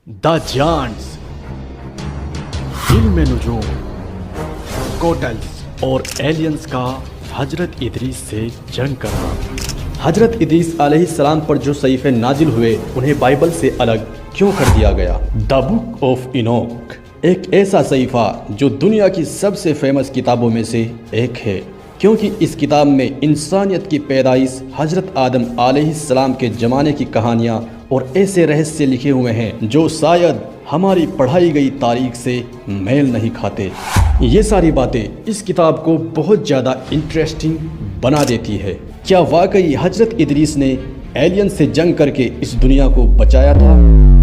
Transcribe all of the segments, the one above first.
The giants, इल्म नुजूम, कोटल्स और aliens का हजरत इदरीस से जंग करना। हजरत इदरीस अलैहिस्सलाम पर जो सहीफे नाजिल हुए उन्हें बाइबल से अलग क्यों कर दिया गया? द बुक ऑफ इनोक एक ऐसा सहीफा जो दुनिया की सबसे फेमस किताबों में से एक है, क्योंकि इस किताब में इंसानियत की पैदाइश, हजरत आदम अलैहिस्सलाम के ज़माने की कहानियाँ और ऐसे रहस्य लिखे हुए हैं जो शायद हमारी पढ़ाई गई तारीख से मेल नहीं खाते। ये सारी बातें इस किताब को बहुत ज़्यादा इंटरेस्टिंग बना देती है। क्या वाकई हजरत इदरीस ने एलियन से जंग करके इस दुनिया को बचाया था?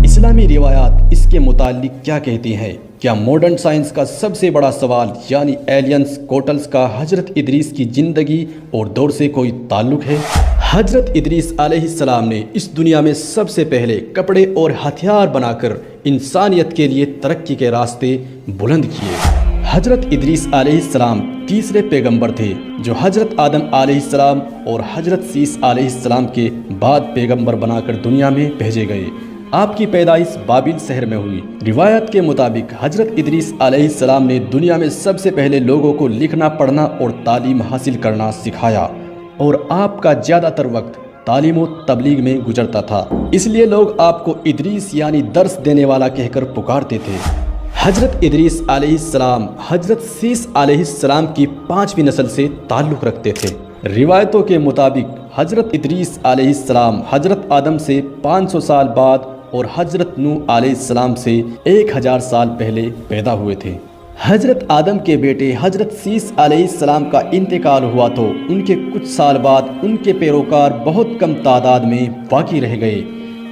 इस्लामी रिवायात इसके मुतालिक क्या कहती हैं? क्या मॉडर्न साइंस का सबसे बड़ा सवाल यानी एलियंस कोटल्स का हजरत इदरीस की ज़िंदगी और दौर से कोई ताल्लुक है? हजरत इदरीस अलैहिस्सलाम ने इस दुनिया में सबसे पहले कपड़े और हथियार बनाकर इंसानियत के लिए तरक्की के रास्ते बुलंद किए। हजरत इदरीस अलैहिस्सलाम तीसरे पैगंबर थे जो हजरत आदम अलैहिस्सलाम और हजरत सीस अलैहिस्सलाम के बाद पैगंबर बनाकर दुनिया में भेजे गए। आपकी पैदाइश बाबिल शहर में हुई। रिवायत के मुताबिक हजरत इदरीस अलैहिस्सलाम ने दुनिया में सबसे पहले लोगों को लिखना, पढ़ना और तालीम हासिल करना सिखाया और आपका ज़्यादातर वक्त तालीम और तबलीग में गुजरता था। इसलिए लोग आपको इदरीस यानी दर्स देने वाला कहकर पुकारते थे। हजरत इदरीस अलैहिस्सलाम हजरत सीस अलैहिस्सलाम की 5वीं नस्ल से ताल्लुक़ रखते थे। रिवायतों के मुताबिक हजरत इदरीस अलैहिस्सलाम हजरत आदम से 500 साल बाद और हजरत नूह अलैहिस्सलाम से 1000 साल पहले पैदा हुए थे। हजरत आदम के बेटे हजरत सीस अलैहिस्सलाम का इंतकाल हुआ तो उनके कुछ साल बाद उनके पैरोकार बहुत कम तादाद में बाकी रह गए।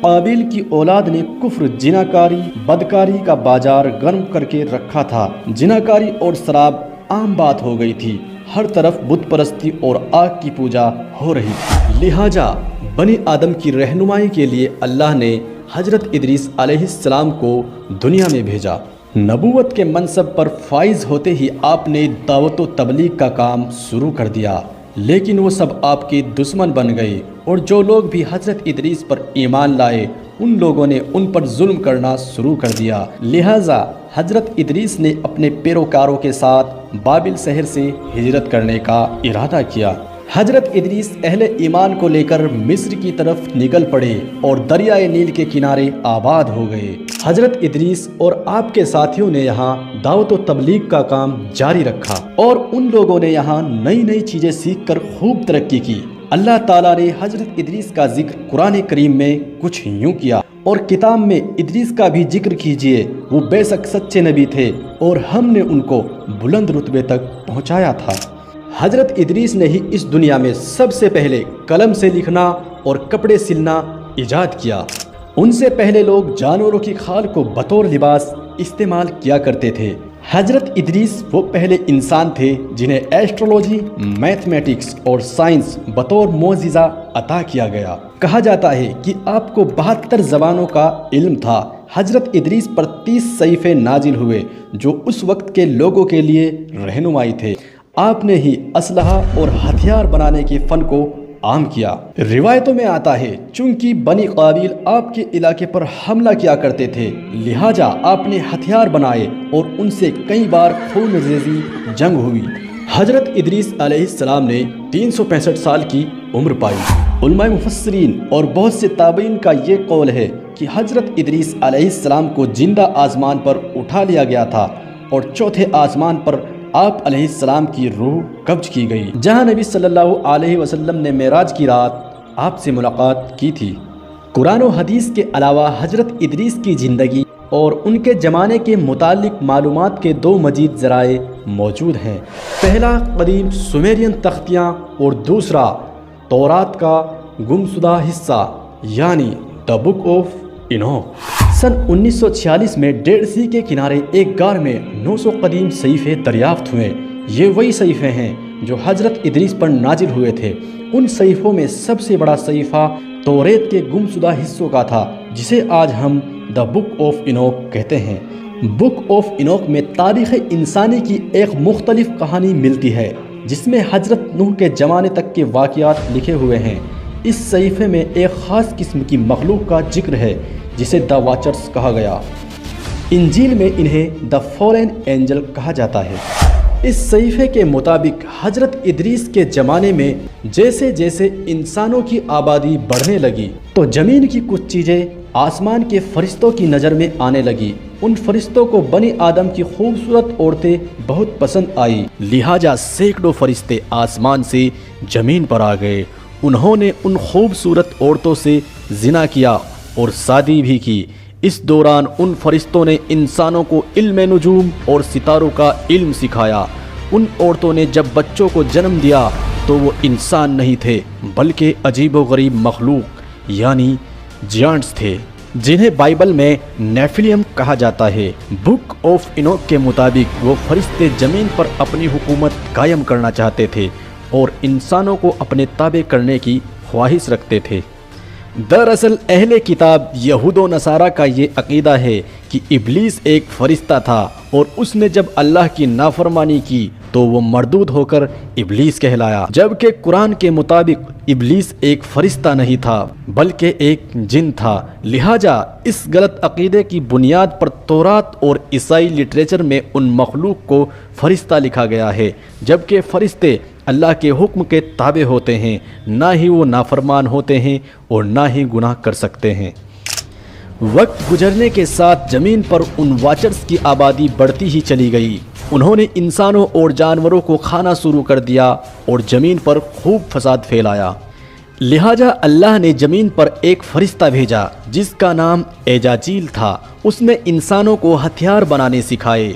काबिल की औलाद ने कुफ्र, जिनाकारी, बदकारी का बाजार गर्म करके रखा था। जिनाकारी और शराब आम बात हो गई थी। हर तरफ बुत परस्ती और आग की पूजा हो रही थी। लिहाजा बनी आदम की रहनुमाई के लिए अल्लाह ने हजरत इदरीस अलैहिस्सलाम को दुनिया में भेजा। नबूवत के मनसब पर फाइज होते ही आपने दावत व तबलीग का काम शुरू कर दिया, लेकिन वो सब आपके दुश्मन बन गए और जो लोग भी हजरत इदरीस पर ईमान लाए उन लोगों ने उन पर जुल्म करना शुरू कर दिया। लिहाजा हजरत इदरीस ने अपने पैरोकारों के साथ बाबिल शहर से हिजरत करने का इरादा किया। हजरत इदरीस अहले ईमान को लेकर मिस्र की तरफ निकल पड़े और दरियाए नील के किनारे आबाद हो गए। हजरत इदरीस और आपके साथियों ने यहाँ दावत व तबलीग का काम जारी रखा और उन लोगों ने यहाँ नई नई चीज़ें सीखकर खूब तरक्की की। अल्लाह ताला ने हजरत इदरीस का जिक्र कुरान करीम में कुछ यूँ किया और किताब में इदरीस का भी जिक्र कीजिए, वो बेशक सच्चे नबी थे और हमने उनको बुलंद रुतबे तक पहुँचाया था। हजरत इदरीस ने ही इस दुनिया में सबसे पहले कलम से लिखना और कपड़े सिलना इजाद किया। उनसे पहले लोग जानवरों की खाल को बतौर लिबास इस्तेमाल किया करते थे। हजरत इदरीस वो पहले इंसान थे जिन्हें एस्ट्रोलॉजी, मैथमेटिक्स और साइंस बतौर मोजिज़ा अता किया गया। कहा जाता है कि आपको 72 ज़बानों का इल्म था। हजरत इदरीस पर 30 सहीफे नाजिल हुए जो उस वक्त के लोगों के लिए रहनुमाई थे। आपने ही असलहा और हथियार बनाने के फ़न को आम किया। रिवायतों में आता है चूंकि बनी काबिल आपके इलाके पर हमला किया करते थे, लिहाजा आपने हथियार बनाए और उनसे कई बार खूनरेज़ी जंग हुई। हजरत इदरीस अलैहिस्सलाम ने 365 साल की उम्र पाई। उलमाए मुफस्सिरीन और बहुत से ताबईन का ये कौल है कि हजरत इदरीस अलैहिस्सलाम को जिंदा आसमान पर उठा लिया गया था और चौथे आसमान पर आप अलैहिस्सलाम की रूह कब्ज की गई, जहां नबी सल्लल्लाहु अलैहि वसल्लम ने मेराज की रात आपसे मुलाकात की थी। कुरान और हदीस के अलावा हजरत इदरीस की ज़िंदगी और उनके ज़माने के मुतालिक मालूमात के 2 मजीद ज़राए मौजूद हैं। पहला कदीम सुमेरियन तख्तियाँ और दूसरा तौरात का गुमशुदा हिस्सा यानी द बुक ऑफ इनोक। सन 1946 में डेड सी के किनारे एक गार में 900 कदीम सहीफे दरियाफ्त हुए। ये वही सहीफे हैं जो हजरत इदरीस पर नाजिल हुए थे। उन सहीफों में सबसे बड़ा सहीफा तौरेत के गुमशुदा हिस्सों का था, जिसे आज हम द बुक ऑफ इनोक कहते हैं। बुक ऑफ इनोक में तारीख़ इंसानी की एक मुख्तलिफ कहानी मिलती है जिसमें हजरत नूह के ज़माने तक के वाक़यात लिखे हुए हैं। इस सहीफे में एक ख़ास किस्म की मखलूक का जिक्र है جسے دا واچرز کہا گیا۔ انجیل میں انہیں دا فالن اینجل کہا جاتا ہے۔ اس صحیفے کے مطابق حضرت ادریس کے زمانے میں جیسے جیسے انسانوں کی آبادی بڑھنے لگی تو زمین کی کچھ چیزیں آسمان کے فرشتوں کی نظر میں آنے لگی۔ ان فرشتوں کو بنی آدم کی خوبصورت عورتیں بہت پسند آئی، لہٰذا سینکڑوں فرشتے آسمان سے زمین پر آ گئے۔ انہوں نے ان خوبصورت عورتوں سے زنا کیا اور شادی بھی کی۔ اس دوران ان فرشتوں نے انسانوں کو علم نجوم اور ستاروں کا علم سکھایا۔ ان عورتوں نے جب بچوں کو جنم دیا تو وہ انسان نہیں تھے بلکہ عجیب و غریب مخلوق یعنی جیانٹس تھے، جنہیں بائبل میں نیفلیم کہا جاتا ہے۔ بک آف اینوک کے مطابق وہ فرشتے زمین پر اپنی حکومت قائم کرنا چاہتے تھے اور انسانوں کو اپنے تابع کرنے کی خواہش رکھتے تھے۔ دراصل اہل کتاب یہود و نصارہ کا یہ عقیدہ ہے کہ ابلیس ایک فرشتہ تھا اور اس نے جب اللہ کی نافرمانی کی تو وہ مردود ہو کر ابلیس کہلایا، جبکہ قرآن کے مطابق ابلیس ایک فرشتہ نہیں تھا بلکہ ایک جن تھا۔ لہٰذا اس غلط عقیدے کی بنیاد پر تورات اور عیسائی لٹریچر میں ان مخلوق کو فرشتہ لکھا گیا ہے، جبکہ فرشتے اللہ کے حکم کے تابع ہوتے ہیں، نہ ہی وہ نافرمان ہوتے ہیں اور نہ ہی گناہ کر سکتے ہیں۔ وقت گزرنے کے ساتھ زمین پر ان واچرز کی آبادی بڑھتی ہی چلی گئی۔ انہوں نے انسانوں اور جانوروں کو کھانا شروع کر دیا اور زمین پر خوب فساد پھیلایا۔ لہٰذا اللہ نے زمین پر ایک فرشتہ بھیجا جس کا نام ایجاجیل تھا۔ اس نے انسانوں کو ہتھیار بنانے سکھائے۔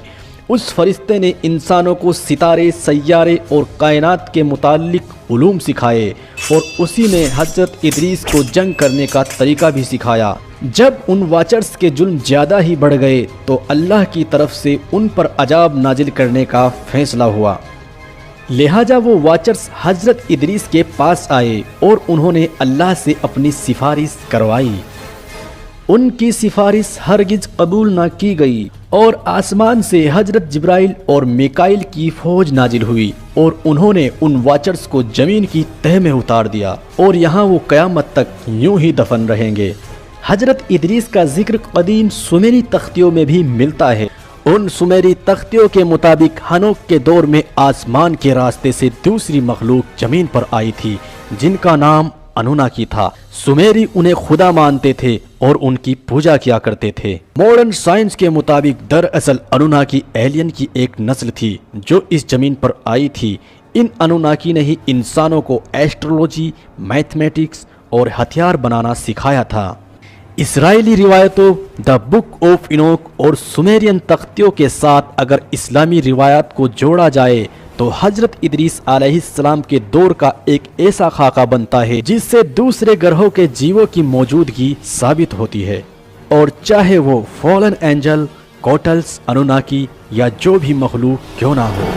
اس فرشتے نے انسانوں کو ستارے، سیارے اور کائنات کے متعلق علوم سکھائے اور اسی نے حضرت ادریس کو جنگ کرنے کا طریقہ بھی سکھایا۔ جب ان واچرز کے جرم زیادہ ہی بڑھ گئے تو اللہ کی طرف سے ان پر عذاب نازل کرنے کا فیصلہ ہوا۔ لہٰذا وہ واچرز حضرت ادریس کے پاس آئے اور انہوں نے اللہ سے اپنی سفارش کروائی۔ ان کی سفارش ہرگز قبول نہ کی گئی اور آسمان سے حضرت جبرائیل اور میکائیل کی فوج نازل ہوئی اور انہوں نے ان واچرز کو زمین کی تہہ میں اتار دیا اور یہاں وہ قیامت تک یوں ہی دفن رہیں گے۔ حضرت ادریس کا ذکر قدیم سومیری تختیوں میں بھی ملتا ہے۔ ان سومیری تختیوں کے مطابق ہنوک کے دور میں آسمان کے راستے سے دوسری مخلوق زمین پر آئی تھی جن کا نام انوناکی تھا۔ سومیری انہیں خدا مانتے تھے اور ان کی پوجا کیا کرتے تھے۔ ماڈرن سائنس کے مطابق دراصل انوناکی ایلین کی ایک نسل تھی جو اس زمین پر آئی تھی۔ ان انوناکی نے ہی انسانوں کو ایسٹرولوجی، میتھمیٹکس اور ہتھیار بنانا سکھایا تھا۔ اسرائیلی روایتوں، دا بک آف اینوک اور سومیرین تختیوں کے ساتھ اگر اسلامی روایات کو جوڑا جائے تو حضرت ادریس علیہ السلام کے دور کا ایک ایسا خاکہ بنتا ہے جس سے دوسرے گرہوں کے جیووں کی موجودگی ثابت ہوتی ہے، اور چاہے وہ فالن اینجل، کوٹلز، انوناکی یا جو بھی مخلوق کیوں نہ ہو۔